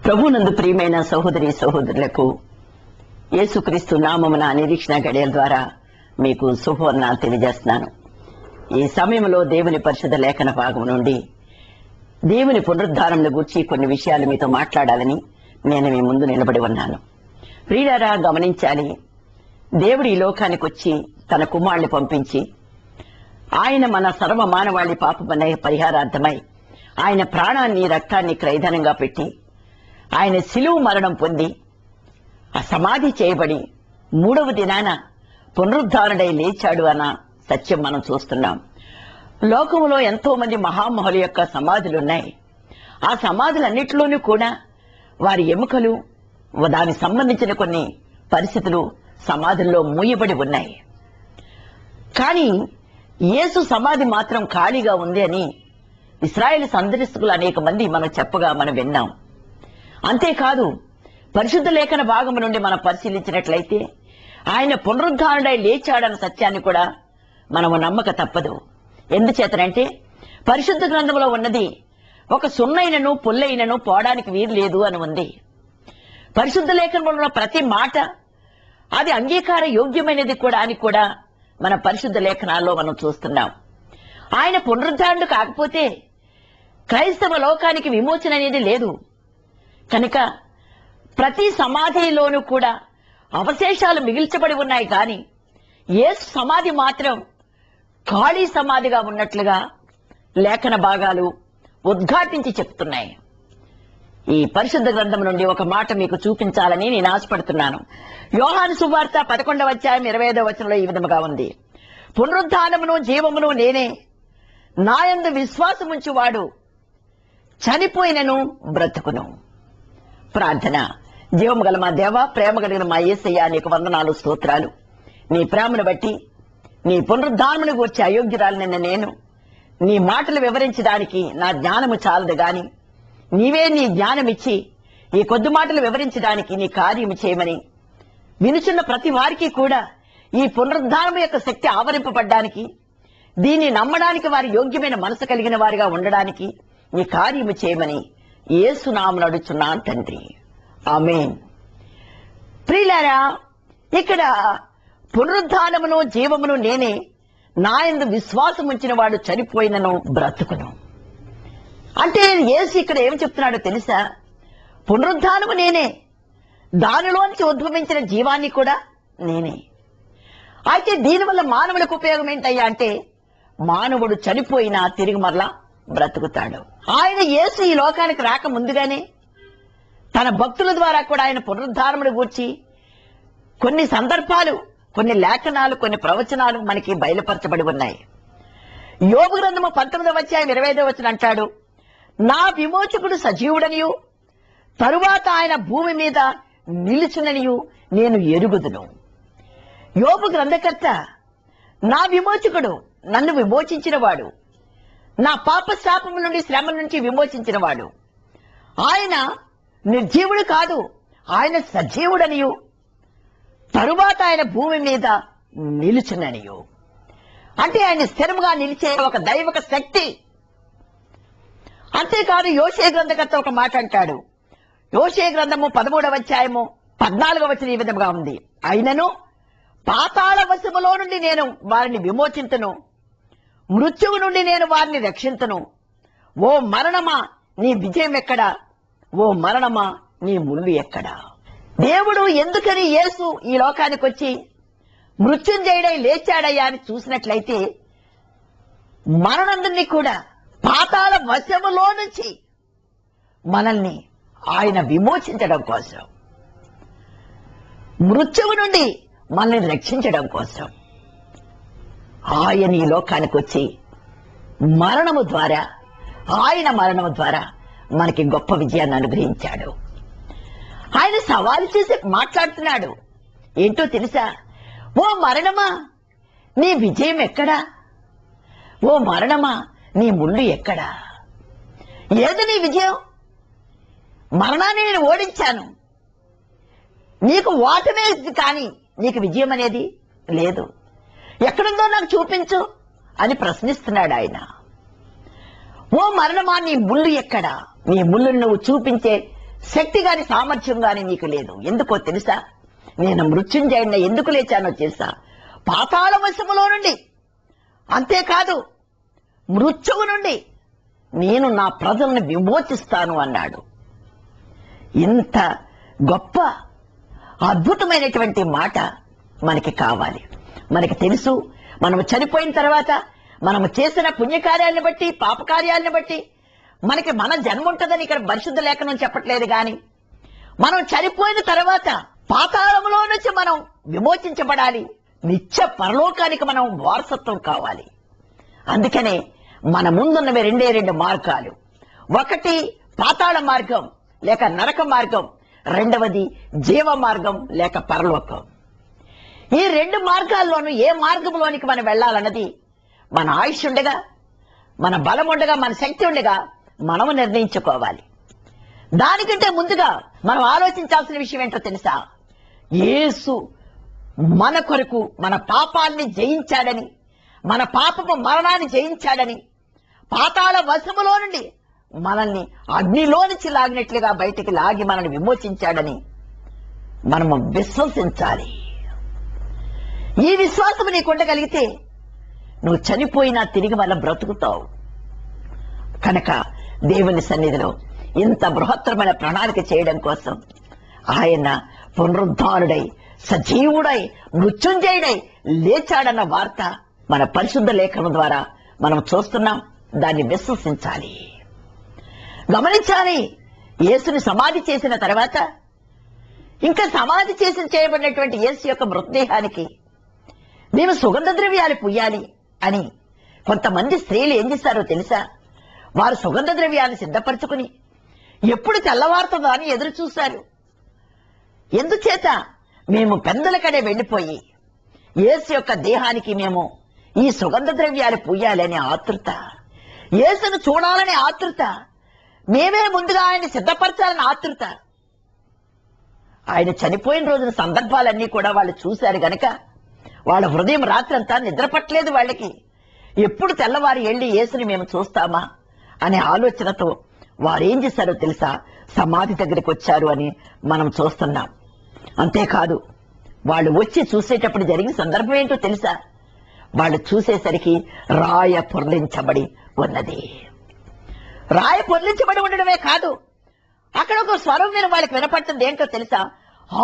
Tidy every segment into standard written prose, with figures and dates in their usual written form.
ప్రభునందు ప్రియమైన సహోదరి సహోదరులకు యేసుక్రీస్తు నామమున నిరీక్షణ గడియల ద్వారా మీకు శుభవర్ణాలు తెలియజేస్తున్నాను. ఈ సమయంలో దేవుని పరిశుద్ధ లేఖన భాగం నుండి దేవుని పునరుద్ధానంను గూర్చి కొన్ని విషయాలు మీతో మాట్లాడాలని నేను మీ ముందు నిలబడి ఉన్నాను. ప్రియులారా, గమనించాలి, దేవుడు ఈ లోకానికి వచ్చి తన కుమారుని పంపించి ఆయన మన సర్వ మానవాళి పాపమనే పరిహారార్థమై ఆయన ప్రాణాన్ని రక్తాన్ని క్రయధనంగా పెట్టి ఆయన శిలువ మరణం పొంది సమాధి చేయబడి మూడవ దినాన పునరుద్ధారుడై లేచాడు అన్న సత్యం మనం చూస్తున్నాం. లోకంలో ఎంతో మంది మహామహుల యొక్క సమాధులున్నాయి. ఆ సమాధులన్నిటిలోనూ కూడా వారి ఎముకలు, దానికి సంబంధించిన కొన్ని పరిస్థితులు సమాధుల్లో మూయబడి ఉన్నాయి. కానీ యేసు సమాధి మాత్రం ఖాళీగా ఉంది అని ఇశ్రాయేలు సందర్శకులు అనేక మంది మనం చెప్పగా మనం విన్నాం. అంతేకాదు, పరిశుద్ధ లేఖన భాగము నుండి మనం పరిశీలించినట్లయితే ఆయన పునరుద్ధారుడై లేచాడన్న సత్యాన్ని కూడా మనము నమ్మక తప్పదు. ఎందుచేతనంటే పరిశుద్ధ గ్రంథంలో ఉన్నది ఒక సున్నైనను పుల్లైనను పోవడానికి వీలు లేదు అని ఉంది. పరిశుద్ధ లేఖనంలో ఉన్న ప్రతి మాట అది అంగీకార యోగ్యమైనది కూడా అని కూడా మన పరిశుద్ధ లేఖనాల్లో మనం చూస్తున్నాం. ఆయన పునరుద్ధారుడు కాకపోతే క్రైస్తవ లోకానికి విమోచన అనేది లేదు. కనుక ప్రతి సమాధిలోనూ కూడా అవశేషాలు మిగిల్చబడి ఉన్నాయి. కానీ యేసు సమాధి మాత్రం ఖాళీ సమాధిగా ఉన్నట్లుగా లేఖన భాగాలు ఉద్ఘాటించి చెప్తున్నాయి. ఈ పరిశుద్ధ గ్రంథం నుండి ఒక మాట మీకు చూపించాలని నేను ఆశపడుతున్నాను. యోహాను సువార్త 11వ అధ్యాయం 25వ వచనంలో ఈ విధముగా ఉంది: పునరుద్ధానమును జీవమును నేనే, నాయందు విశ్వాసముంచువాడు చనిపోయినను బ్రతుకును. ప్రార్థన. జీవము గల మా దేవ, ప్రేమ కలిగిన మా యేసయ్య, నీకు వందనాలు, స్తోత్రాలు. నీ ప్రేమను బట్టి, నీ పునరుద్ధానమును గూర్చి అయోగ్యురాలు నిన్న నేను నీ మాటలు వివరించడానికి నా జ్ఞానము చాలదు గాని నీవే నీ జ్ఞానమిచ్చి ఈ కొద్ది మాటలు వివరించడానికి నీ కార్యము చేయమని వినుచున్న ప్రతి వారికి కూడా ఈ పునరుద్ధానము యొక్క శక్తి ఆవరింపబడ్డానికి, దీన్ని నమ్మడానికి వారి యోగ్యమైన మనసు కలిగిన వారిగా ఉండడానికి నీ కార్యము చేయమని యేసు నామమున అడుగుచున్నాను తండ్రి, ఆమేన్. ప్రియులారా, ఇక్కడ పునరుద్ధానమును జీవమును నేనే, నాయందు విశ్వాసం ఉంచిన వాడు చనిపోయినను బ్రతుకును. అంటే యేసు ఇక్కడ ఏం చెప్తున్నాడో తెలుసా? పునరుద్ధానము నేనే, దానిలోంచి ఉద్భవించిన జీవాన్ని కూడా నేనే. అయితే దీనివల్ల మానవులకు ఉపయోగం ఏంటయ్యా అంటే, మానవుడు చనిపోయినా తిరిగి మరలా బ్రతుకుతాడు. ఆయన యేసు ఈ లోకానికి రాక ముందుగానే తన భక్తుల ద్వారా కూడా ఆయన పునరుద్ధారమును గూర్చి కొన్ని సందర్భాలు, కొన్ని లేఖనాలు, కొన్ని ప్రవచనాలు మనకి బయలుపరచబడి ఉన్నాయి. యోబు గ్రంథము 19వ అధ్యాయం 25వ వచనం అంటాడు: నా విమోచకుడు సజీవుడనియు తరువాత ఆయన భూమి మీద నిలుచుననియు నేను ఎరుగుదును. యోబు గ్రంథకర్త నా విమోచకుడు, నన్ను విమోచించినవాడు, నా పాప శాపము నుండి శ్రమ నుంచి విమోచించినవాడు. ఆయన నిర్జీవుడు కాదు, ఆయన సజీవుడనియు తరువాత ఆయన భూమి మీద నిలుచుననియు. అంటే ఆయన స్థిరముగా నిలిచే ఒక దైవక శక్తి. అంతేకాదు, యోషే గ్రంథకర్త ఒక మాట అంటాడు. యోషే గ్రంథము 13వ అధ్యాయము 14వ వచనం ఈ విధంగా ఉంది: అయినను పాతాళ వశములో నుండి నేను వారిని విమోచింతును, మృత్యువు నుండి నేను వారిని రక్షింతును. ఓ మరణమా, నీ విజయం ఎక్కడా? ఓ మరణమా, నీ ముళ్ళు ఎక్కడా? దేవుడు ఎందుకని యేసు ఈ లోకానికి వచ్చి మృత్యుంజయుడై లేచాడయ్యా అని చూసినట్లయితే, మరణాన్ని కూడా పాతాళ వశములో నుంచి మనల్ని ఆయన విమోచించడం కోసం, మృత్యువు నుండి మనల్ని రక్షించడం కోసం ఆయన ఈ లోకానికి వచ్చి మరణము ద్వారా, ఆయన మరణము ద్వారా మనకి గొప్ప విజయాన్ని అనుగ్రహించాడు. ఆయన సవాలు చేసి మాట్లాడుతున్నాడు. ఏంటో తెలుసా? ఓ మరణమా, నీ విజయం ఎక్కడా? ఓ మరణమా, నీ ముళ్ళు ఎక్కడా? ఏది నీ విజయం? మరణాన్ని నేను ఓడించాను, నీకు ఓటమే కానీ నీకు విజయం అనేది లేదు. ఎక్కడుందో నాకు చూపించు అని ప్రశ్నిస్తున్నాడు ఆయన. ఓ మరణమా, నీ ముళ్ళు ఎక్కడా? నీ ముళ్ళును నువ్వు చూపించే శక్తి గాని సామర్థ్యం గాని నీకు లేదు. ఎందుకో తెలుసా? నేను మృత్యుంజయుడిని ఎందుకు లేచానో తెలుసా? పాతాళ వశములో నుండి, అంతేకాదు మృత్యువు నుండి నేను నా ప్రజల్ని విమోచిస్తాను అన్నాడు. ఇంత గొప్ప అద్భుతమైనటువంటి మాట మనకి కావాలి. మనకి తెలుసు, మనము చనిపోయిన తర్వాత మనము చేసిన పుణ్యకార్యాలను బట్టి, పాపకార్యాలను బట్టి మనకి మన జన్మ ఉంటుందని ఇక్కడ పరిశుద్ధ లేఖనం చెప్పట్లేదు. గాని మనం చనిపోయిన తర్వాత పాతాళములో నుంచి మనం విమోచించబడాలి. నిత్య పరలోకానికి మనం వారసత్వం కావాలి. అందుకనే మన ముందున్నవి రెండు మార్గాలు. ఒకటి పాతాళ మార్గం లేక నరక మార్గం, రెండవది జీవ మార్గం లేక పరలోకం. ఈ రెండు మార్గాల్లోనూ ఏ మార్గంలోనికి మనం వెళ్లాలన్నది మన ఆయుష్ ఉండగా, మన బలం ఉండగా, మన శక్తి ఉండగా మనము నిర్ణయించుకోవాలి. దానికంటే ముందుగా మనం ఆలోచించాల్సిన విషయం ఏంటో తెలుసా? యేసు మన కొరకు మన పాపాల్ని జయించాడని, మన పాపపు మరణాన్ని జయించాడని, పాతాళ వశములో నుండి మనల్ని అగ్నిలో నుంచి లాగినట్లుగా బయటికి లాగి మనల్ని విమోచించాడని మనము విశ్వసించాలి. ఈ విశ్వాసం నీకు ఉండగలిగితే నువ్వు చనిపోయినా తిరిగి మళ్ళా బ్రతుకుతావు. కనుక దేవుని సన్నిధిలో ఇంత బృహత్తరమైన ప్రణాళిక చేయడం కోసం ఆయన పునరుద్ధానుడై, సజీవుడై, మృత్యుంజయుడై లేచాడన్న వార్త మన పరిశుద్ధ లేఖనం ద్వారా మనం చూస్తున్నాం. దాన్ని విశ్వసించాలి, గమనించాలి. యేసుని సమాధి చేసిన తర్వాత ఇంకా సమాధి చేయబడినటువంటి యేసు యొక్క మృతదేహానికి మేము సుగంధ ద్రవ్యాలు పుయ్యాలి అని కొంతమంది స్త్రీలు ఏం చేశారో తెలుసా? వారు సుగంధ ద్రవ్యాలు సిద్ధపరచుకుని ఎప్పుడు తెల్లవారుతుందో అని ఎదురు చూశారు. ఎందుచేత? మేము పెందల కడే వెళ్లిపోయి యేసు యొక్క దేహానికి మేము ఈ సుగంధ ద్రవ్యాలు పుయ్యాలనే ఆతృత, యేసును చూడాలనే ఆతృత, మేమే ముందుగా ఆయన సిద్ధపరచాలని ఆతృత. ఆయన చనిపోయిన రోజున సందర్భాలన్నీ కూడా వాళ్ళు చూశారు గనక వాళ్ళ హృదయం రాత్రంతా నిద్రపట్టలేదు. వాళ్ళకి ఎప్పుడు తెల్లవారి వెళ్ళి యేసుని మేము చూస్తామా అనే ఆలోచనతో వారేం చేశారో తెలుసా? సమాధి దగ్గరికి వచ్చారు అని మనం చూస్తున్నాం. అంతేకాదు, వాళ్ళు వచ్చి చూసేటప్పుడు జరిగిన సందర్భం ఏంటో తెలుసా? వాళ్ళు చూసేసరికి రాయ పొర్లించబడి ఉన్నది. రాయ పొర్లించబడి ఉండడమే కాదు, అక్కడ ఒక స్వరం వాళ్ళకి వినపడుతుంది. ఏంటో తెలుసా?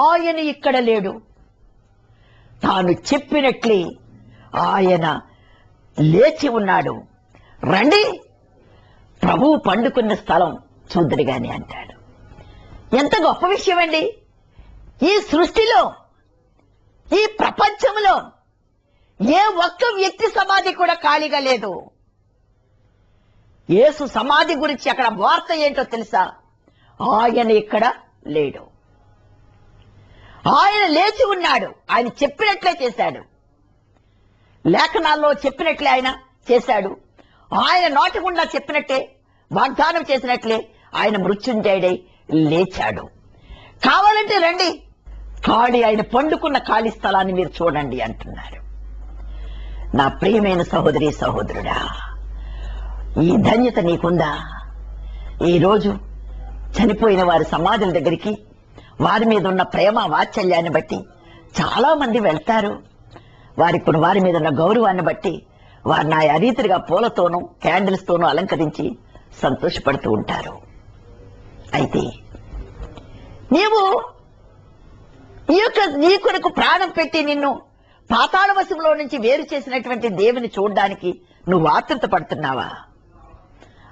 ఆయన ఇక్కడ లేడు, తాను చెప్పినట్లే ఆయన లేచి ఉన్నాడు, రండి ప్రభువు పండుకున్న స్థలం చూద్దురు గాని అంటాడు. ఎంత గొప్ప విషయం అండి! ఈ సృష్టిలో, ఈ ప్రపంచంలో ఏ ఒక్క వ్యక్తి సమాధి కూడా ఖాళీగా లేదు. యేసు సమాధి గురించి అక్కడ వార్త ఏంటో తెలుసా? ఆయన ఇక్కడ లేడు, ఆయన లేచి ఉన్నాడు. ఆయన చెప్పినట్లే చేశాడు, లేఖనాల్లో చెప్పినట్లే ఆయన చేశాడు. ఆయన నోటి గుండా చెప్పినట్టే, వాగ్దానం చేసినట్లే ఆయన మృత్యుంజయుడై లేచాడు. కావాలంటే రండి, ఆయన పండుకున్న ఖాళీ స్థలాన్ని మీరు చూడండి అంటున్నారు. నా ప్రియమైన సహోదరి సహోదరుడా, ఈ ధన్యత నీకుందా? ఈరోజు చనిపోయిన వారి సమాధుల దగ్గరికి వారి మీద ఉన్న ప్రేమ వాత్సల్యాన్ని బట్టి చాలా మంది వెళ్తారు. వారి మీద ఉన్న గౌరవాన్ని బట్టి వారిని ఆ రీతిగా పూలతోనూ క్యాండిల్స్ తోనూ అలంకరించి సంతోషపడుతూ ఉంటారు. అయితే నీవు నీ కొరకు ప్రాణం పెట్టి నిన్ను పాతాళ వశంలో నుంచి వేరు చేసినటువంటి దేవుని చూడడానికి నువ్వు ఆతృత పడుతున్నావా?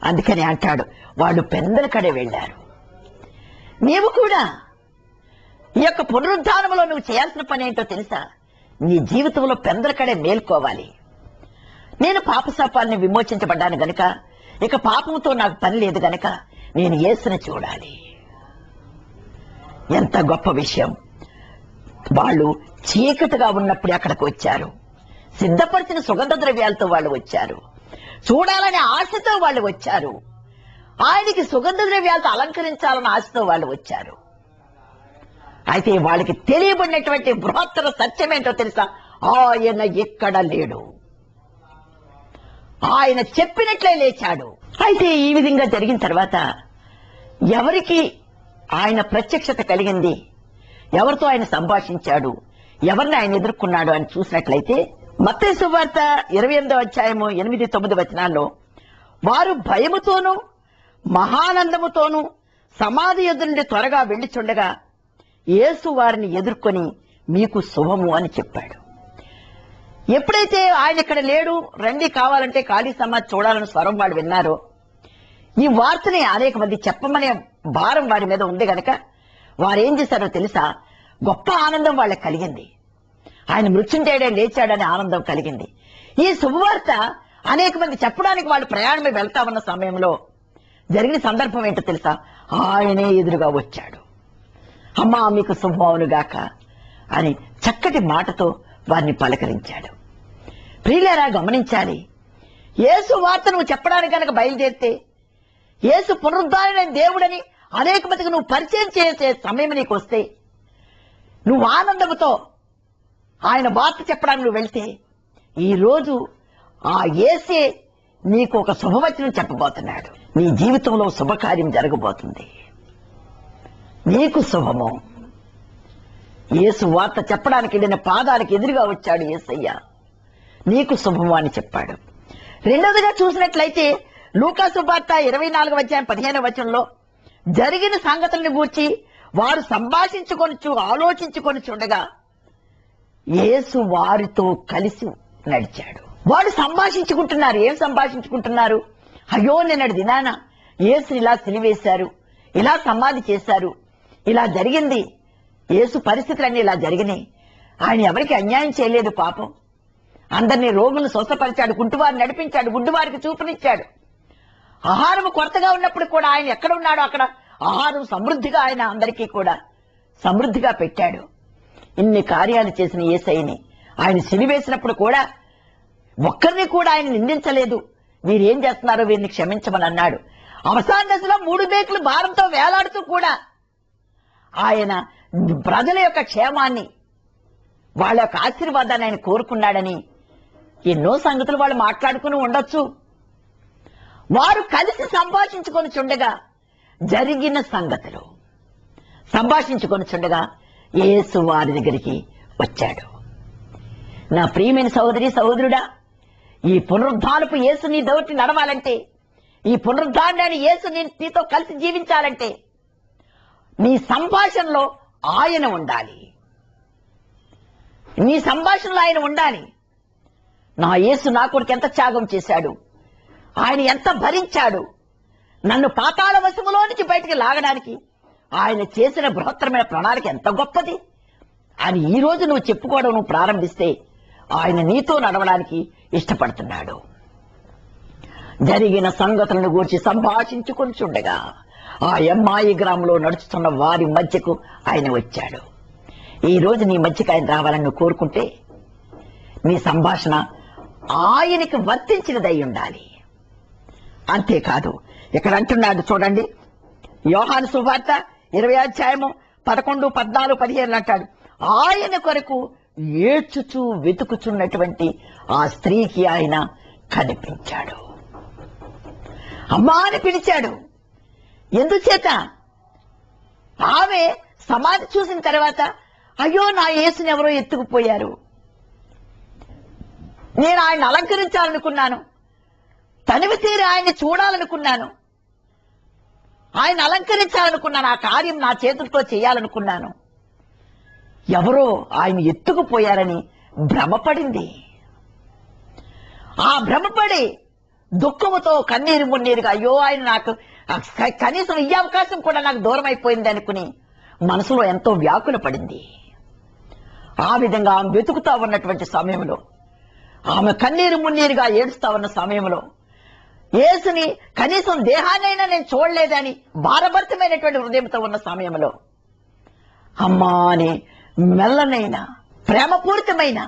అందుకని అంటాడు, వాళ్ళు పెందల కడే వెళ్లారు. నీవు కూడా ఈ యొక్క పునరుద్ధానంలో నువ్వు చేయాల్సిన పని ఏంటో తెలుసా? నీ జీవితంలో పెందల కడే మేల్కోవాలి. నేను పాపశాపాలని విమోచించబడ్డాను గనక ఇక పాపంతో నాకు పని లేదు గనక నేను యేసుని చూడాలి. ఎంత గొప్ప విషయం! వాళ్ళు చీకటిగా ఉన్నప్పుడు అక్కడికి వచ్చారు. సిద్ధపరిచిన సుగంధ ద్రవ్యాలతో వాళ్ళు వచ్చారు. చూడాలనే ఆశతో వాళ్ళు వచ్చారు. ఆయనకి సుగంధ ద్రవ్యాలతో అలంకరించాలన్న ఆశతో వాళ్ళు వచ్చారు. అయితే వాళ్ళకి తెలియబడినటువంటి బృహత్తర సత్యం ఏంటో తెలుసా? ఆయన ఇక్కడ లేడు, ఆయన చెప్పినట్లే లేచాడు. అయితే ఈ విధంగా జరిగిన తర్వాత ఎవరికి ఆయన ప్రత్యక్షత కలిగింది, ఎవరితో ఆయన సంభాషించాడు, ఎవరిని ఆయన ఎదుర్కొన్నాడు అని చూసినట్లయితే మత్తయి సువార్త 28వ అధ్యాయము 8-9 వచనాల్లో వారు భయముతోనూ మహానందముతోనూ సమాధి ఎదురు నుండి త్వరగా వెళ్లిచుండగా యేసు వారిని ఎదుర్కొని మీకు శుభము అని చెప్పాడు. ఎప్పుడైతే ఆయన ఇక్కడ లేడు, రండి కావాలంటే ఖాళీ సమాధి చూడాలని స్వరం వాడు విన్నారో, ఈ వార్తని అనేక మంది చెప్పమనే భారం వారి మీద ఉంది గనక వారేం చేశారో తెలుసా, గొప్ప ఆనందం వాళ్ళకి కలిగింది. ఆయన మృత్యుంజయుడే లేచాడనే ఆనందం కలిగింది. ఈ శుభవార్త అనేక మంది చెప్పడానికి వాళ్ళు ప్రయాణమే వెళ్తా ఉన్న సమయంలో జరిగిన సందర్భం ఏంటో తెలుసా, ఆయనే ఎదురుగా వచ్చాడు. అమ్మా మీకు శుభమవునుగాక అని చక్కటి మాటతో వారిని పలకరించాడు. ప్రియులారా, గమనించాలి, యేసు వార్త నువ్వు చెప్పడానికి కనుక బయలుదేరితే, యేసు పునరుద్ధారుడైన దేవుడని అనేక మందికి నువ్వు పరిచయం చేసే సమయం నీకు వస్తే, నువ్వు ఆనందంతో ఆయన వార్త చెప్పడానికి నువ్వు వెళ్తే, ఈరోజు ఆ యేసే నీకు ఒక శుభవచనం చెప్పబోతున్నాడు. నీ జీవితంలో శుభకార్యం జరగబోతుంది. నీకు శుభము. యేసు వార్త చెప్పడానికి వెళ్ళిన పాదాలకు ఎదురుగా వచ్చాడు యేసయ్య. నీకు శుభము అని చెప్పాడు. రెండవదిగా చూసినట్లయితే లూకా సువార్త 24వ అధ్యాయం 15వ వచనంలో జరిగిన సంగతులను గూర్చి వారు సంభాషించుకొనుచు ఆలోచించుకొని చూడగా యేసు వారితో కలిసి నడిచాడు. వాడు సంభాషించుకుంటున్నారు. ఏం సంభాషించుకుంటున్నారు? అయ్యో నిన్నటి దినాన యేసుని ఇలా సిలివేశారు, ఇలా సమాధి చేశారు, ఇలా జరిగింది, యేసు పరిస్థితులన్నీ ఇలా జరిగినాయి, ఆయన ఎవరికి అన్యాయం చేయలేదు, పాపం అందరినీ రోగులను స్వస్థపరిచాడు, కుంటివారిని నడిపించాడు, గుడ్డివారికి చూపునిచ్చాడు. ఆహారం కొరతగా ఉన్నప్పుడు కూడా ఆయన ఎక్కడ ఉన్నాడో అక్కడ ఆహారం సమృద్ధిగా ఆయన అందరికీ కూడా సమృద్ధిగా పెట్టాడు. ఇన్ని కార్యాలు చేసిన యేసయ్యని ఆయన సిలివేసినప్పుడు కూడా ఒక్కరిని కూడా ఆయన నిందించలేదు. వీరేం చేస్తున్నారో వీరిని క్షమించమని అన్నాడు. అవసాన దశలో 3 మేకులు భారంతో వేలాడుతూ కూడా ఆయన ప్రజల యొక్క క్షేమాన్ని, వాళ్ళ యొక్క ఆశీర్వాదాన్ని ఆయన కోరుకున్నాడని ఎన్నో సంగతులు వాళ్ళు మాట్లాడుకుని ఉండొచ్చు. వారు కలిసి సంభాషించుకొని చుండగా జరిగిన సంగతులు సంభాషించుకొని చుండగా యేసు వారి దగ్గరికి వచ్చాడు. నా ప్రియమైన సహోదరి సహోదరుడా, ఈ పునరుద్ధానపు యేసు నీ దౌటి నడవాలంటే, ఈ పునరుద్ధానాన్ని యేసు నీతో కలిసి జీవించాలంటే నీ సంభాషణలో ఆయన ఉండాలి. నీ సంభాషణలో ఆయన ఉండాలి. నా యేసు నా కొరకు ఎంత త్యాగం చేశాడు, ఆయన ఎంత భరించాడు, నన్ను పాతాళ వశములో నుంచి బయటికి లాగడానికి ఆయన చేసిన బృహత్తరమైన ప్రణాళిక ఎంత గొప్పది అని ఈ రోజు నువ్వు చెప్పుకోవడం నువ్వు ప్రారంభిస్తే ఆయన నీతో నడవడానికి ఇష్టపడుతున్నాడు. జరిగిన సంగతులను గూర్చి సంభాషించుకొని చూడగా ఆ ఎమ్మాయి గ్రామంలో నడుస్తున్న వారి మధ్యకు ఆయన వచ్చాడు. ఈ రోజు నీ మధ్యకు ఆయన రావాలని నువ్వు కోరుకుంటే నీ సంభాషణ ఆయనకి వర్తించినదై ఉండాలి. అంతేకాదు, ఇక్కడ అంటున్నాడు చూడండి, యోహాను సువార్త 20వ అధ్యాయము 11, 14, 15 అంటాడు, ఆయన కొరకు ఏడ్చుచూ వెతుకుచున్నటువంటి ఆ స్త్రీకి ఆయన కనిపించాడు. అమ్మా అని పిలిచాడు. ఎందుచేత? ఆమె సమాధి చూసిన తర్వాత అయ్యో నా యేసుని ఎవరో ఎత్తుకుపోయారు, నేను ఆయన అలంకరించాలనుకున్నాను, తనివి తీరి ఆయన్ని చూడాలనుకున్నాను, ఆయన అలంకరించాలనుకున్నాను, ఆ కార్యం నా చేతులతో చేయాలనుకున్నాను, ఎవరో ఆయన ఎత్తుకుపోయారని భ్రమపడింది. ఆ భ్రమపడి దుఃఖముతో కన్నీరు మున్నీరుగా అయ్యో ఆయన నాకు కనీసం ఈ అవకాశం కూడా నాకు దూరం అయిపోయింది అనుకుని మనసులో ఎంతో వ్యాకుల పడింది. ఆ విధంగా ఆమె వెతుకుతా ఉన్నటువంటి సమయంలో, ఆమె కన్నీరు మున్నీరుగా ఏడుస్తా ఉన్న సమయంలో, యేసుని కనీసం దేహాన్నైనా నేను చూడలేదని భారభరితమైనటువంటి హృదయంతో ఉన్న సమయంలో అమ్మా అని మెల్లనైన ప్రేమపూరితమైన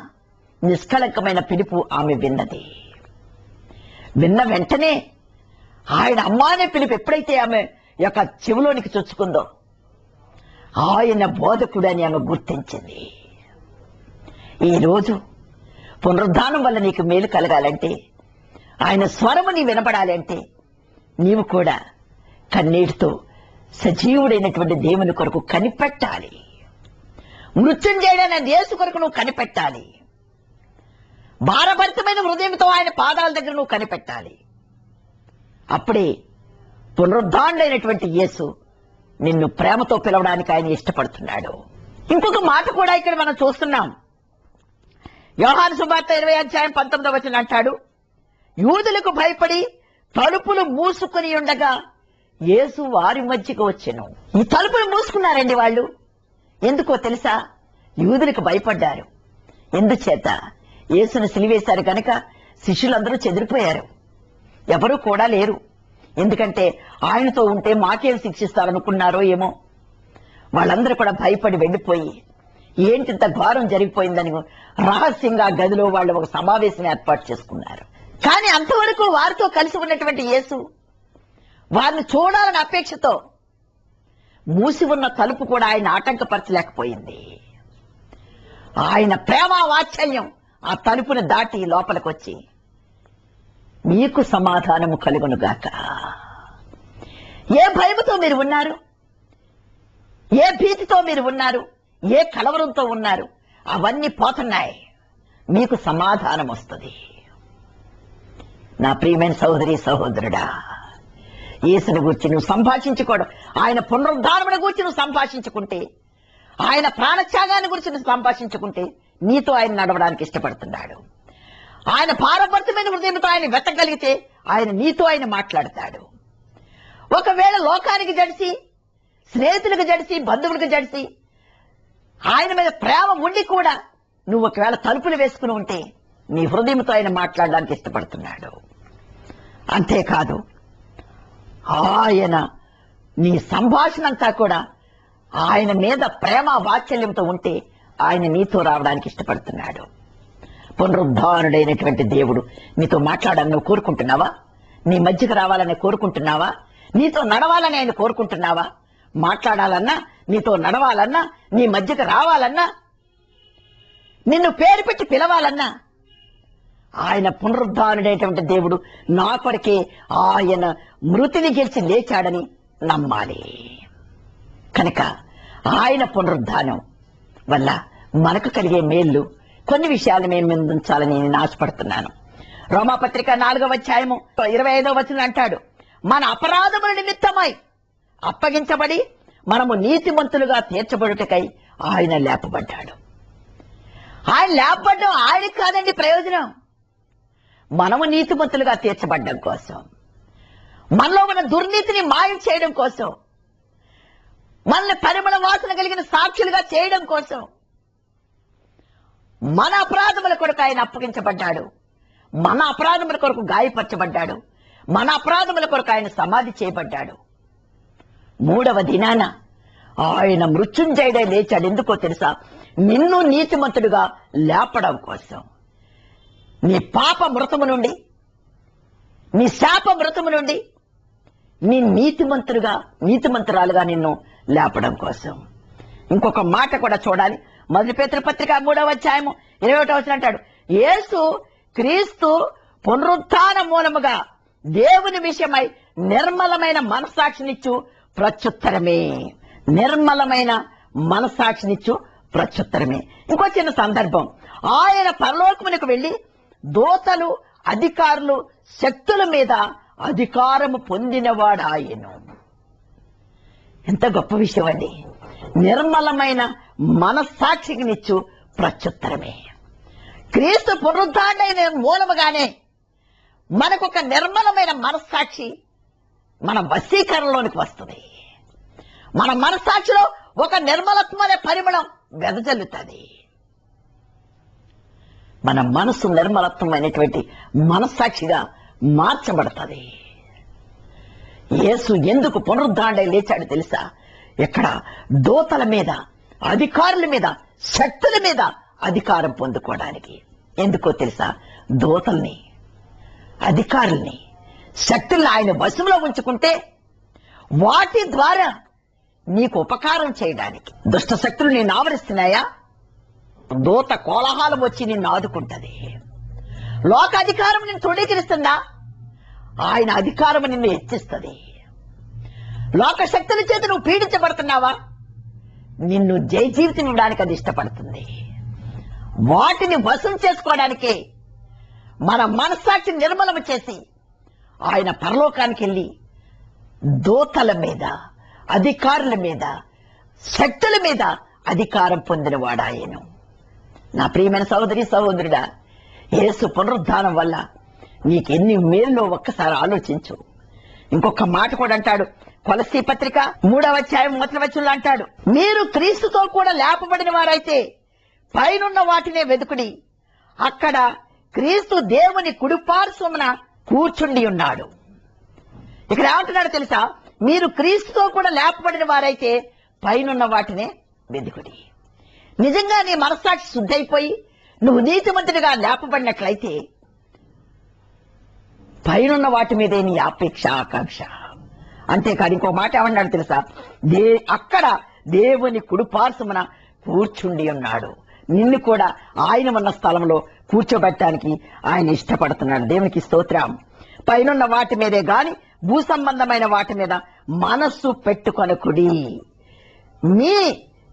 నిష్కళంకమైన పిలుపు ఆమె విన్నది. విన్న వెంటనే ఆయన అమ్మా అనే పిలుపు ఎప్పుడైతే ఆమె యొక్క చెవిలోనికి చొచ్చుకుందో ఆయన బోధకుడని ఆమె గుర్తించింది. ఈరోజు పునరుద్ధానం వల్ల నీకు మేలు కలగాలంటే, ఆయన స్వరము నీ వినపడాలి అంటే నీవు కూడా కన్నీటితో సజీవుడైనటువంటి దేవుని కొరకు కనిపెట్టాలి. మృత్యుంజయుడైన యేసు కొరకు నువ్వు కనిపెట్టాలి. భారభరితమైన హృదయంతో ఆయన పాదాల దగ్గర నువ్వు కనిపెట్టాలి. అప్పుడే పునరుద్ధానుడైనటువంటి యేసు నిన్ను ప్రేమతో పిలవడానికి ఆయన ఇష్టపడుతున్నాడు. ఇంకొక మాట కూడా ఇక్కడ మనం చూస్తున్నాం. యోహాను సువార్త 20:19 అంటాడు, యూదులకు భయపడి తలుపులు మూసుకుని ఉండగా యేసు వారి మధ్యకు వచ్చెను. ఈ తలుపులు మూసుకున్నారండి వాళ్ళు. ఎందుకో తెలుసా? యూదులకు భయపడ్డారు. ఎందుచేత? యేసును సిలివేశారు కనుక శిష్యులందరూ చెదిరిపోయారు. ఎవరూ కూడా లేరు. ఎందుకంటే ఆయనతో ఉంటే మాకేం శిక్షిస్తారనుకున్నారో ఏమో. వాళ్ళందరూ కూడా భయపడి వెళ్లిపోయి ఏంటింత ఘోరం జరిగిపోయిందని రహస్యంగా గదిలో వాళ్ళు ఒక సమావేశం ఏర్పాటు చేసుకున్నారు. కానీ అంతవరకు వారితో కలిసి ఉన్నటువంటి యేసు వారిని చూడాలని అపేక్షతో మూసి ఉన్న తలుపు కూడా ఆయన ఆటంకపరచలేకపోయింది. ఆయన ప్రేమ వాత్సల్యం ఆ తలుపును దాటి లోపలికి వచ్చి, మీకు సమాధానము కలుగునుగాక. ఏ భయముతో మీరు ఉన్నారు, ఏ భీతితో మీరు ఉన్నారు, ఏ కలవరంతో ఉన్నారు, అవన్నీ పోతున్నాయి. మీకు సమాధానం వస్తుంది. నా ప్రియమైన సహోదరి సహోదరుడా, యేసుని గురించి నువ్వు సంభాషించుకోవడం, ఆయన పునరుద్ధారమును గురించి నువ్వు సంభాషించుకుంటే, ఆయన ప్రాణత్యాగాన్ని గురించి నువ్వు సంభాషించుకుంటే నీతో ఆయన నడవడానికి ఇష్టపడుతున్నాడు. ఆయన భారభరితమైన హృదయంతో ఆయన వెతకగలిగితే ఆయన నీతో ఆయన మాట్లాడతాడు. ఒకవేళ లోకానికి జడిసి, స్నేహితులకు జడిసి, బంధువులకు జడిసి ఆయన మీద ప్రేమ ఉండి కూడా నువ్వు ఒకవేళ తలుపులు వేసుకుని ఉంటే నీ హృదయంతో ఆయన మాట్లాడడానికి ఇష్టపడుతున్నాడు. అంతేకాదు, ఆయన నీ సంభాషణ అంతా కూడా ఆయన మీద ప్రేమ వాత్సల్యంతో ఉంటే ఆయన నీతో రావడానికి ఇష్టపడుతున్నాడు. పునరుద్ధానుడైనటువంటి దేవుడు నీతో మాట్లాడాలని నువ్వు కోరుకుంటున్నావా? నీ మధ్యకు రావాలని కోరుకుంటున్నావా? నీతో నడవాలని ఆయన కోరుకుంటున్నావా? మాట్లాడాలన్నా, నీతో నడవాలన్నా, నీ మధ్యకు రావాలన్నా, నిన్ను పేరు పెట్టి పిలవాలన్నా ఆయన పునరుద్ధానుడైనటువంటి దేవుడు నా కొరకే ఆయన మృతిని గెలిచి లేచాడని నమ్మాలి. కనుక ఆయన పునరుద్ధానం వల్ల మనకు కలిగే మేళ్లు కొన్ని విషయాలు మేము ముందుంచాలని నేను ఆశపడుతున్నాను. రోమాపత్రిక 4:25 అంటాడు, మన అపరాధముల నిమిత్తమై అప్పగించబడి మనము నీతిమంతులుగా తీర్చబడుటకై ఆయన లేపబడ్డాడు. ఆయన లేపబడ్డం ఆయనకి కాదండి ప్రయోజనం, మనము నీతిమంతులుగా తీర్చబడ్డం కోసం, మనలో ఉన్న దుర్నీతిని మాయం చేయడం కోసం, మనల్ని పరిమళ వాసన కలిగిన సాక్షులుగా చేయడం కోసం మన అపరాధముల కొరకు ఆయన అప్పగించబడ్డాడు. మన అపరాధముల కొరకు గాయపరచబడ్డాడు. మన అపరాధముల కొరకు ఆయన సమాధి చేయబడ్డాడు. 3వ దినాన ఆయన మృత్యుంజయుడై లేచాడు. ఎందుకో తెలుసా? నిన్ను నీతిమంతుడుగా లేపడం కోసం. నీ పాప మృతము నుండి, నీ శాప మృతము నుండి నీ నీతిమంతురాలుగా నిన్ను లేపడం కోసం. ఇంకొక మాట కూడా చూడాలి. 1 పేతురు పత్రిక 3:21 అంటాడు, యేసు క్రీస్తు పునరుత్థాన మూలముగా దేవుని విషయమై నిర్మలమైన మనస్సాక్షినిచ్చు ప్రత్యుత్తరమే. నిర్మలమైన మనస్సాక్షినిచ్చు ప్రత్యుత్తరమే. ఇంకో చిన్న సందర్భం, ఆయన పరలోకమునకు వెళ్లి దూతలు, అధికారులు, శక్తుల మీద అధికారము పొందినవాడాయను. ఎంత గొప్ప విషయం అండి. నిర్మలమైన మనస్సాక్షికినిచ్చు ప్రత్యుత్తరమే. క్రీస్తు పునరుద్ధానుడైన మూలముగానే మనకొక నిర్మలమైన మనస్సాక్షి మన వశీకరణలోనికి వస్తుంది. మన మనస్సాక్షిలో ఒక నిర్మలత్వమైన పరిమళం వెదజల్లుతుంది. మన మనసు నిర్మలత్వమైనటువంటి మనస్సాక్షిగా మార్చబడుతుంది. యేసు ఎందుకు పునరుద్ధానుడై లేచాడు తెలుసా? ఇక్కడ దూతల మీద, అధికారుల మీద, శక్తుల మీద అధికారం పొందుకోవడానికి. ఎందుకో తెలుసా? దూతల్ని, అధికారుల్ని, శక్తుల్ని ఆయన వశంలో ఉంచుకుంటే వాటి ద్వారా నీకు ఉపకారం చేయడానికి. దుష్ట శక్తులు నిన్ను ఆవరిస్తున్నాయా? దూత కోలాహలం వచ్చి నిన్ను ఆదుకుంటది. లోక అధికారం నిన్ను తృణీకరిస్తుందా? ఆయన అధికారం నిన్ను హెచ్చిస్తుంది. లోక శక్తుల చేత నువ్వు పీడించబడుతున్నావా? నిన్ను జయ జీవితం ఇవ్వడానికి అది ఇష్టపడుతుంది. వాటిని వసూలు చేసుకోవడానికే మన మనస్సాక్షిని నిర్మలము చేసి ఆయన పరలోకానికి వెళ్ళి దూతల మీద, అధికారుల మీద, శక్తుల మీద అధికారం పొందినవాడు ఆయన. నా ప్రియమైన సహోదరి సహోదరుడా, యేసు పునరుద్ధానం వల్ల నీకు ఎన్ని మేల్లో ఒక్కసారి ఆలోచించు. ఇంకొక మాట కూడా అంటాడు, కొలసీ పత్రిక 3వ అధ్యాయం 1వ వచనంలో అంటాడు, మీరు క్రీస్తుతో కూడా లేపబడిన వారైతే పైనున్న వాటినే వెదుకుడి, అక్కడ క్రీస్తు దేవుని కుడిపార్శ్వమున కూర్చుండి ఉన్నాడు. ఇక్కడ ఏమంటున్నాడు తెలుసా? మీరు క్రీస్తుతో కూడా లేపబడిన వారైతే పైనున్న వాటినే వెదుకుడి. నిజంగా నీ మనస్సాక్షి శుద్ధైపోయి నువ్వు నీతిమంతుడిగా లేపబడినట్లయితే పైనున్న వాటి మీదే నీ అపేక్ష, ఆకాంక్ష. అంతేకాదు ఇంకో మాట ఏమన్నాడు తెలుసా? అక్కడ దేవుని కుడిపార్శ్వమున కూర్చుండి ఉన్నాడు. నిన్ను కూడా ఆయన ఉన్న స్థలంలో కూర్చోబెట్టడానికి ఆయన ఇష్టపడుతున్నాడు. దేవునికి స్తోత్రం. పైనున్న వాటి మీదే గాని భూ సంబంధమైన వాటి మీద మనస్సు పెట్టుకొనకుడి. మీ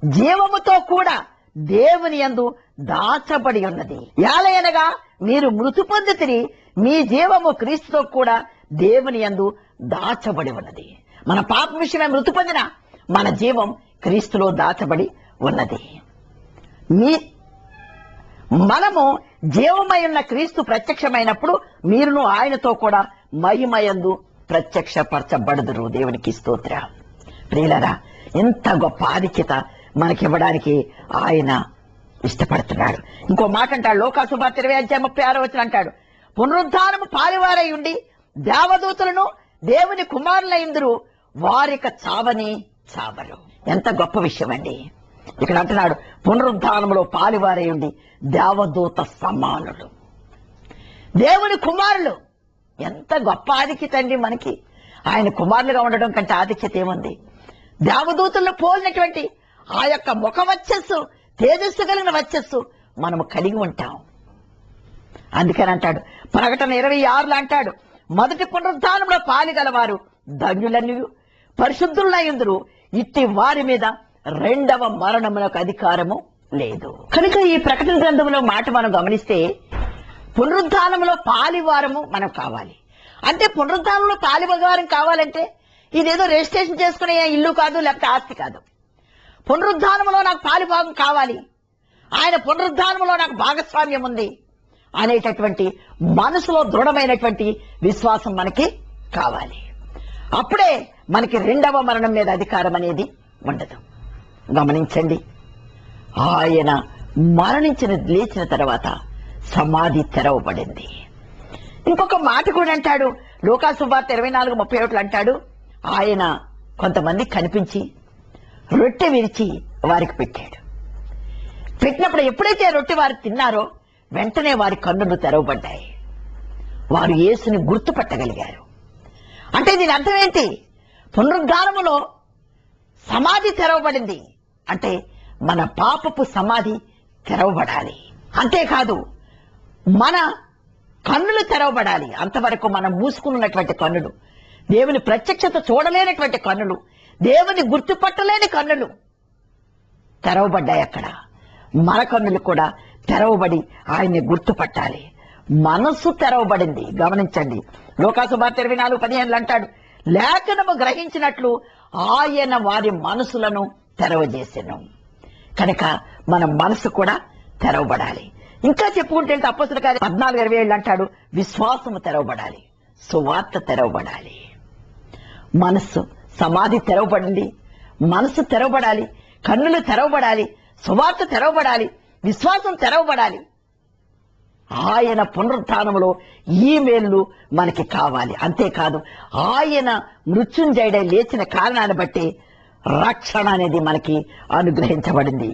జీవముతో కూడా దేవుని యందు దాచబడి ఉన్నది. ఏలయనగా మీరు మృతి పొందితిరి, మీ జీవము క్రీస్తుతో కూడా దేవుని యందు దాచబడి ఉన్నది. మన పాప విషయమే మృతి పొందిన మన జీవం క్రీస్తులో దాచబడి ఉన్నది. మనము జీవమై ఉన్న క్రీస్తు ప్రత్యక్షమైనప్పుడు మీరును ఆయనతో కూడా మహిమయందు ప్రత్యక్షపరచబడుదురు. దేవునికి స్తోత్రం. ప్రియులారా, ఎంత గొప్ప ఆధిక్యత మనకివ్వడానికి ఆయన ఇష్టపడుతున్నాడు. ఇంకో మాట అంటాడు, లోకాసు వార్త 20:36 అంటాడు, పునరుద్ధానము పాలివారై ఉండి దేవదూతలను దేవుని కుమారులైందురు, వారిక చావని చావరు. ఎంత గొప్ప విషయం అండి. ఇక్కడ అంటున్నాడు, పునరుద్ధానములో పాలివారై ఉండి దేవదూత సమానులు, దేవుని కుమారులు. ఎంత గొప్ప ఆధిక్యత అండి మనకి. ఆయన కుమారులుగా ఉండడం కంటే ఆధిక్యత ఏముంది? దేవదూతలను పోలినటువంటి ఆ యొక్క ముఖ వచ్చస్సు, తేజస్సు కలిగిన వచ్చస్సు మనము కలిగి ఉంటాం. అందుకని అంటాడు, ప్రకటన 26లో అంటాడు, మొదటి పునరుద్ధానంలో పాలిగలవారు ధన్యులన్నీ పరిశుద్ధులైందురు, ఇట్టి వారి మీద రెండవ మరణమునకు అధికారము లేదు. కనుక ఈ ప్రకటన గ్రంథంలో మాట మనం గమనిస్తే పునరుద్ధానంలో పాలివారము మనం కావాలి. అంటే పునరుద్ధానంలో పాలివారం కావాలంటే ఇదేదో రిజిస్ట్రేషన్ చేసుకునే ఇల్లు కాదు, లేకపోతే ఆస్తి కాదు. పునరుద్ధానంలో నాకు పాలిభాగం కావాలి, ఆయన పునరుద్ధానంలో నాకు భాగస్వామ్యం ఉంది అనేటటువంటి మనసులో దృఢమైనటువంటి విశ్వాసం మనకి కావాలి. అప్పుడే మనకి రెండవ మరణం మీద అధికారం అనేది ఉండదు. గమనించండి, ఆయన లేచిన తర్వాత సమాధి తెరవబడింది. ఇంకొక మాట కూడా అంటాడు, లూకాసు వార్త 24:31 అంటాడు, ఆయన కొంతమంది కనిపించి రొట్టె విరిచి వారికి పెట్టాడు. పెట్టినప్పుడు ఎప్పుడైతే రొట్టె వారు తిన్నారో వెంటనే వారి కన్నులు తెరవబడ్డాయి. వారు యేసుని గుర్తుపట్టగలిగారు. అంటే దీని అర్థం ఏంటి? పునరుద్ధానములో సమాధి తెరవబడింది అంటే మన పాపపు సమాధి తెరవబడాలి. అంతేకాదు మన కన్నులు తెరవబడాలి. అంతవరకు మనం మూసుకున్నటువంటి కన్నులు, దేవుని ప్రత్యక్షత చూడలేనటువంటి కన్నులు, దేవుని గుర్తుపట్టలేని కన్నులు తెరవబడ్డాయి. అక్కడ మన కన్నులు కూడా తెరవబడి ఆయన్ని గుర్తుపట్టాలి. మనస్సు తెరవబడింది. గమనించండి, లూకాసు వార్త 24:15 అంటాడు, లేఖనము గ్రహించినట్లు ఆయన వారి మనసులను తెరవజేసెను. కనుక మన మనసు కూడా తెరవబడాలి. ఇంకా చెప్పుకుంటే అపోస్తలుల కార్యాలు 14:27 అంటాడు, విశ్వాసము తెరవబడాలి, సువార్త తెరవబడాలి. మనస్సు సమాధి తెరవబడింది, మనసు తెరవబడాలి, కన్నులు తెరవబడాలి, సువార్త తెరవబడాలి, విశ్వాసం తెరవబడాలి. ఆయన పునరుత్థానములో ఈ మేలు మనకి కావాలి. అంతేకాదు ఆయన మృత్యుంజయుడై లేచిన కారణాన్ని బట్టి రక్షణ అనేది మనకి అనుగ్రహించబడింది.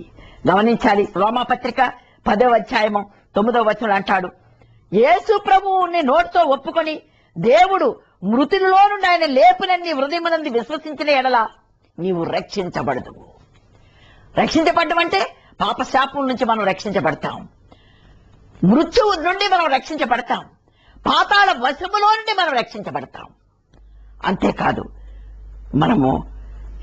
గమనించాలి, రోమాపత్రిక 10వ అధ్యాయము 9వ వచనం అంటాడు, యేసు ప్రభువుని నోటితో ఒప్పుకొని దేవుడు మృతులలో నుండి ఆయన లేపునని హృదయమునందు విశ్వసించిన ఎడల నీవు రక్షించబడదు. రక్షించబడ్డం అంటే పాపశాపం నుంచి మనం రక్షించబడతాం, మృత్యువు నుండి మనం రక్షించబడతాం, పాతాళ వశములో నుండి మనం రక్షించబడతాం. అంతేకాదు మనము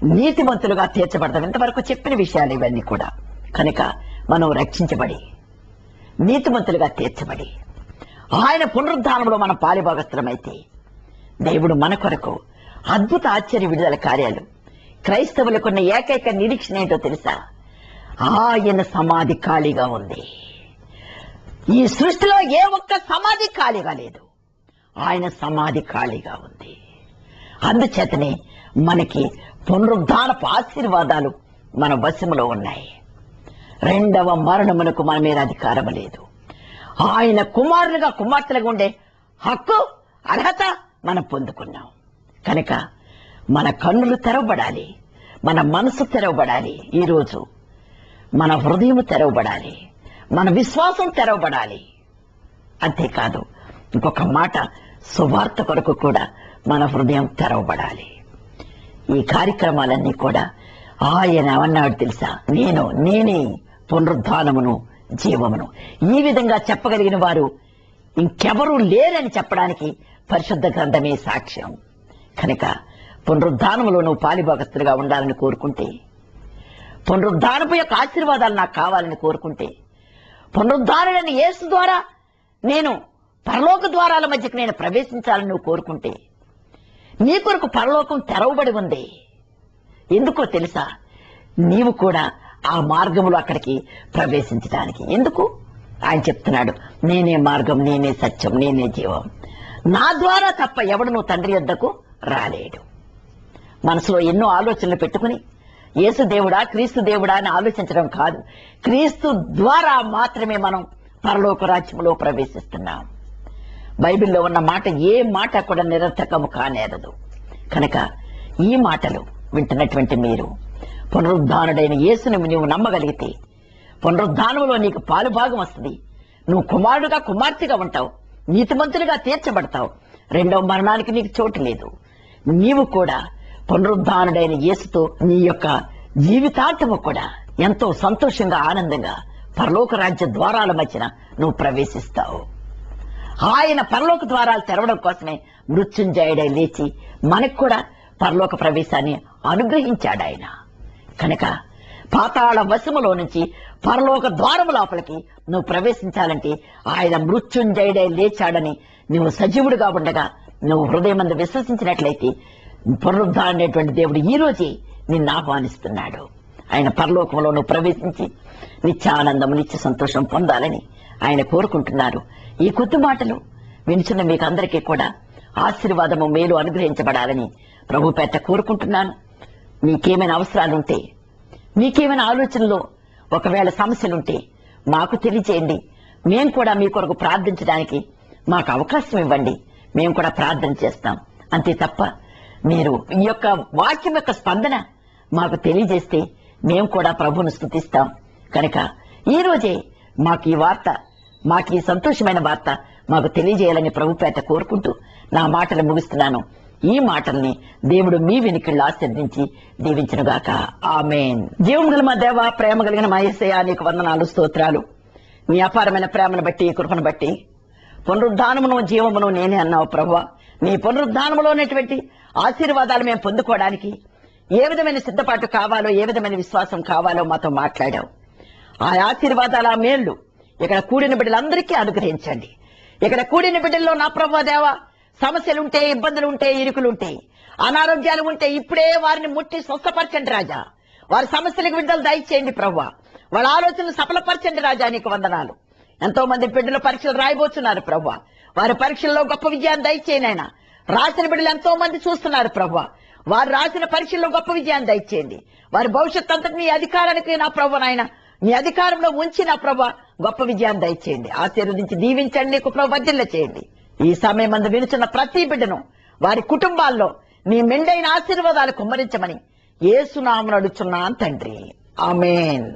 నీతిమంతులుగా తీర్చబడతాం. ఇంతవరకు చెప్పిన విషయాలు ఇవన్నీ కూడా. కనుక మనం రక్షించబడి నీతిమంతులుగా తీర్చబడి ఆయన పునరుద్ధానంలో మన పాలిభాగస్థులమైతే దేవుడు మన కొరకు అద్భుత ఆశ్చర్య విడుదల కార్యాలు. క్రైస్తవులకున్న ఏకైక నిరీక్షణ ఏంటో తెలుసా? ఆయన సమాధి ఖాళీగా ఉంది. ఈ సృష్టిలో ఏ ఒక్క సమాధి ఖాళీగా లేదు. ఆయన సమాధి ఖాళీగా ఉంది. అందుచేతనే మనకి పునరుద్ధానపు ఆశీర్వాదాలు మన వశములో ఉన్నాయి. రెండవ మరణమునకు మన మీద అధికారం లేదు. ఆయన కుమారులుగా కుమార్తెలుగా ఉండే హక్కు అర్హత మనం పొందుకున్నాం. కనుక మన కన్నులు తెరవబడాలి, మన మనసు తెరవబడాలి. ఈరోజు మన హృదయం తెరవబడాలి, మన విశ్వాసం తెరవబడాలి. అంతేకాదు ఇంకొక మాట, సువార్త కొరకు కూడా మన హృదయం తెరవబడాలి. ఈ కార్యక్రమాలన్నీ కూడా ఆయన అన్నాడు తెలుసా? నేనే పునరుద్ధానమును జీవమును. ఈ విధంగా చెప్పగలిగిన వారు ఇంకెవరూ లేరని చెప్పడానికి పరిశుద్ధ గ్రంథమే సాక్ష్యం. కనుక పునరుద్ధానములో నువ్వు పాలిభాగస్తులుగా ఉండాలని కోరుకుంటే, పునరుద్ధానపు యొక్క ఆశీర్వాదాలు నాకు కావాలని కోరుకుంటే, పునరుద్ధారుడైన యేసు ద్వారా నేను పరలోక ద్వారాల మధ్యకు నేను ప్రవేశించాలని నువ్వు కోరుకుంటే, నీ కొరకు పరలోకం తెరవబడి ఉంది. ఎందుకో తెలుసా? నీవు కూడా ఆ మార్గములో అక్కడికి ప్రవేశించడానికి. ఎందుకు? ఆయన చెప్తున్నాడు, నేనే మార్గం, నేనే సత్యం, నేనే జీవం. నా ద్వారా తప్ప ఎవడు తండ్రి యొద్దకు రాలేడు. మనసులో ఎన్నో ఆలోచనలు పెట్టుకుని యేసు దేవుడా, క్రీస్తు దేవుడా అని ఆలోచించడం కాదు. క్రీస్తు ద్వారా మాత్రమే మనం పరలోక రాజ్యంలో ప్రవేశిస్తున్నాం. బైబిల్లో ఉన్న మాట ఏ మాట కూడా నిరర్థకము కానేరదు. కనుక ఈ మాటలు వింటున్నటువంటి మీరు పునరుద్ధానుడైన యేసుని నువ్వు నమ్మగలిగితే పునరుద్ధానంలో నీకు పాలుభాగం వస్తుంది. నువ్వు కుమారుడుగా కుమార్తెగా ఉంటావు, నీతిమంతులుగా తీర్చబడతావు. రెండవ మరణానికి నీకు చోటు లేదు. నీవు కూడా పునరుద్ధానుడైన యేసుతో నీ యొక్క జీవితాంతము కూడా ఎంతో సంతోషంగా ఆనందంగా పరలోక రాజ్య ద్వారాల మధ్యన నువ్వు ప్రవేశిస్తావు. ఆయన పరలోక ద్వారాలు తెరవడం కోసమే మృత్యుంజయుడై లేచి మనకు కూడా పరలోక ప్రవేశాన్ని అనుగ్రహించాడు ఆయన. కనుక పాతాళ వశములో నుంచి పరలోక ద్వారము లోపలికి నువ్వు ప్రవేశించాలంటే ఆయన మృత్యుంజయుడై లేచాడని నువ్వు సజీవుడిగా ఉండగా నువ్వు హృదయమందు విశ్వసించినట్లయితే పునరుద్ధారనేటువంటి దేవుడు ఈ రోజే నిన్ను ఆహ్వానిస్తున్నాడు. ఆయన పరలోకంలో నువ్వు ప్రవేశించి నిత్యానందము, నిత్య సంతోషం పొందాలని ఆయన కోరుకుంటున్నారు. ఈ కొద్ది మాటలు వినుచున్న మీకు అందరికీ కూడా ఆశీర్వాదము, మేలు అనుగ్రహించబడాలని ప్రభు పేట కోరుకుంటున్నాను. మీకేమైనా అవసరాలుంటే, మీకేమైనా ఆలోచనలో ఒకవేళ సమస్యలుంటే మాకు తెలియజేయండి. మేము కూడా మీ కొరకు ప్రార్థించడానికి మాకు అవకాశం ఇవ్వండి. మేము కూడా ప్రార్థన చేస్తాం. అంతే తప్ప మీరు ఈ యొక్క వాక్యం యొక్క స్పందన మాకు తెలియజేస్తే మేము కూడా ప్రభువును స్తుతిస్తాం. కనుక ఈ రోజే మాకు ఈ వార్త, మాకు ఈ సంతోషమైన వార్త మాకు తెలియజేయాలని ప్రభు పేట కోరుకుంటూ నా మాటలు ముగిస్తున్నాను. ఈ మాటల్ని దేవుడు మీ వెనుకళ్ళు ఆశీర్వదించి దీవించునుగాక. ఆమేన్. జీవం గల మా దేవ, ప్రేమ కలిగిన మా యేసయ్యా, నీకు వందనాలు, స్తోత్రాలు. నీ అపారమైన ప్రేమను బట్టి, కృపను బట్టి, పునరుద్ధానమును జీవమును నేనే అన్నావు ప్రభువా. నీ పునరుద్ధానములో ఉన్నటువంటి ఆశీర్వాదాలు మేము పొందుకోవడానికి ఏ విధమైన సిద్ధపాటు కావాలో, ఏ విధమైన విశ్వాసం కావాలో మాతో మాట్లాడావు. ఆ ఆశీర్వాదాల మేళ్లు ఇక్కడ కూడిన బిడ్డలందరికీ అనుగ్రహించండి. ఇక్కడ కూడిన బిడ్డల్లో నా ప్రభువా దేవ, సమస్యలుంటే, ఇబ్బందులుంటే, ఇరుకులుంటే, అనారోగ్యాలు ఉంటే ఇప్పుడే వారిని ముట్టి స్వస్థపరచండి రాజా. వారి సమస్యలకు విడుదల దయచేయండి ప్రభువా. వాళ్ళ ఆలోచనలు సఫలపరచండి రాజా. నీకు వందనాలు. ఎంతో మంది బిడ్డలు పరీక్షలు రాయబోతున్నారు ప్రభువా. వారి పరీక్షల్లో గొప్ప విజయాన్ని దయచేయండి ఆయన. రాసిన బిడ్డలు ఎంతో మంది చూస్తున్నారు ప్రభువా. వారు రాసిన పరీక్షల్లో గొప్ప విజయాన్ని దయచేయండి. వారి భవిష్యత్ అంతటి నీ అధికారానికి నా ప్రభు నాయన, నీ అధికారంలో ఉంచి నా ప్రభు గొప్ప విజయాన్ని దయచేయండి. ఆశీర్వదించి దీవించండి. నీకు ప్రభు వర్ధిల్ల చేయండి. ఈ సమయం మందు వినుచున్న ప్రతి బిడ్డను, వారి కుటుంబాల్లో నీ మెండైన ఆశీర్వాదాలు కుమ్మరించమని యేసు నామమున అడుగుచున్నాను తండ్రి. ఆమేన్.